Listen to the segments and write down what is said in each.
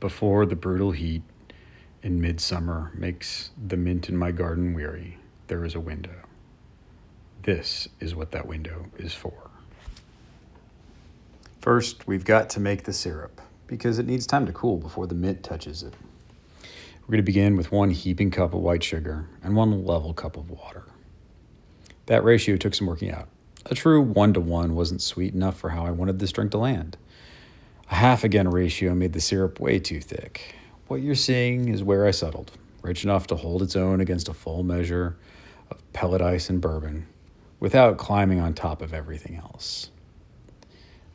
Before the brutal heat in midsummer makes the mint in my garden weary, there is a window. This is what that window is for. First, we've got to make the syrup because it needs time to cool before the mint touches it. We're going to begin with 1 heaping cup of white sugar and 1 level cup of water. That ratio took some working out. A true 1-to-1 wasn't sweet enough for how I wanted this drink to land. A half again ratio made the syrup way too thick. What you're seeing is where I settled, rich enough to hold its own against a full measure of pellet ice and bourbon without climbing on top of everything else.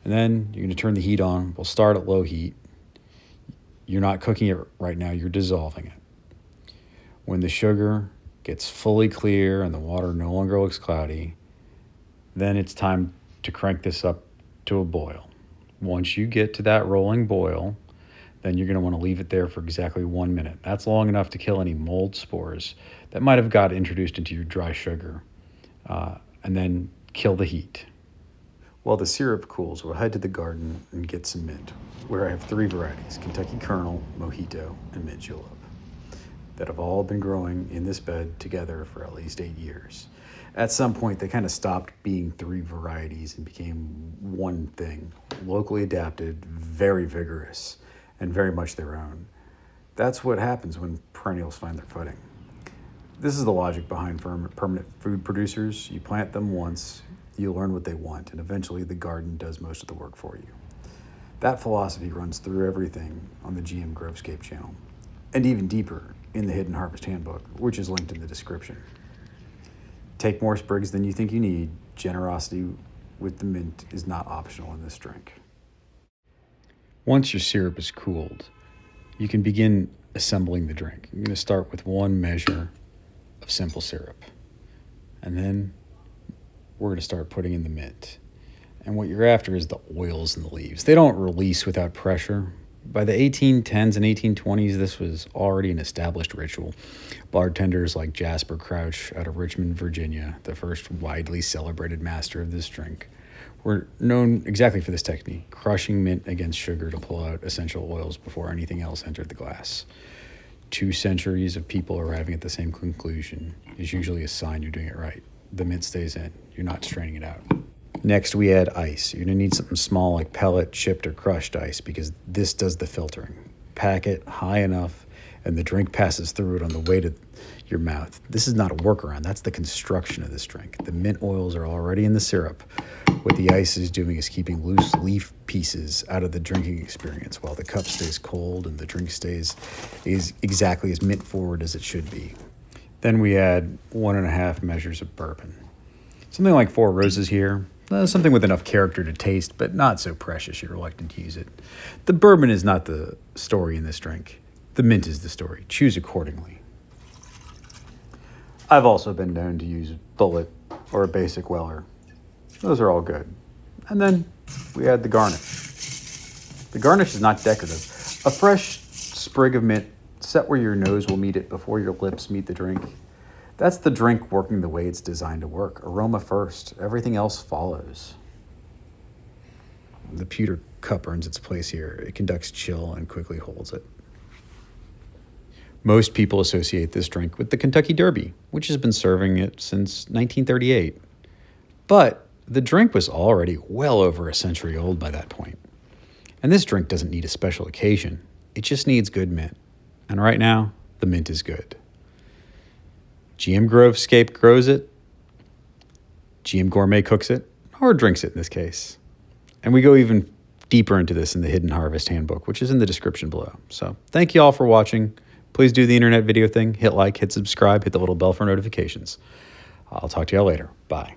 And then you're going to turn the heat on. We'll start at low heat. You're not cooking it right now, you're dissolving it. When the sugar gets fully clear and the water no longer looks cloudy, then it's time to crank this up to a boil. Once you get to that rolling boil, then you're going to want to leave it there for exactly 1 minute. That's long enough to kill any mold spores that might have got introduced into your dry sugar, and then kill the heat. While the syrup cools, we'll head to the garden and get some mint, where I have 3 varieties, Kentucky Kernel, Mojito, and Mint Julep, that have all been growing in this bed together for at least 8 years. At some point, they kind of stopped being 3 varieties and became one thing, locally adapted, very vigorous, and very much their own. That's what happens when perennials find their footing. This is the logic behind permanent food producers. You plant them once, you learn what they want, and eventually the garden does most of the work for you. That philosophy runs through everything on the GM Grovescape channel, and even deeper in the Hidden Harvest Handbook, which is linked in the description. Take more sprigs than you think you need. Generosity with the mint is not optional in this drink. Once your syrup is cooled, you can begin assembling the drink. You're going to start with 1 measure of simple syrup. And then we're going to start putting in the mint. And what you're after is the oils and the leaves. They don't release without pressure. By the 1810s and 1820s, this was already an established ritual. Bartenders like Jasper Crouch out of Richmond, Virginia, the first widely celebrated master of this drink, were known exactly for this technique, crushing mint against sugar to pull out essential oils before anything else entered the glass. 2 centuries of people arriving at the same conclusion is usually a sign you're doing it right. The mint stays in. You're not straining it out. Next, we add ice. You're going to need something small like pellet, chipped, or crushed ice because this does the filtering. Pack it high enough, and the drink passes through it on the way to your mouth. This is not a workaround. That's the construction of this drink. The mint oils are already in the syrup. What the ice is doing is keeping loose leaf pieces out of the drinking experience while the cup stays cold and the drink stays exactly as mint forward as it should be. Then we add 1.5 measures of bourbon. Something like 4 roses here. Something with enough character to taste, but not so precious you're reluctant to use it. The bourbon is not the story in this drink. The mint is the story. Choose accordingly. I've also been known to use Bulleit or a basic Weller. Those are all good. And then we add the garnish. The garnish is not decorative. A fresh sprig of mint set where your nose will meet it before your lips meet the drink. That's the drink working the way it's designed to work. Aroma first. Everything else follows. The pewter cup earns its place here. It conducts chill and quickly holds it. Most people associate this drink with the Kentucky Derby, which has been serving it since 1938. But the drink was already well over a century old by that point. And this drink doesn't need a special occasion. It just needs good mint. And right now, the mint is good. GM Grovescape grows it, GM Gourmet cooks it, or drinks it in this case. And we go even deeper into this in the Hidden Harvest Handbook, which is in the description below. So thank you all for watching. Please do the internet video thing. Hit like, hit subscribe, hit the little bell for notifications. I'll talk to y'all later. Bye.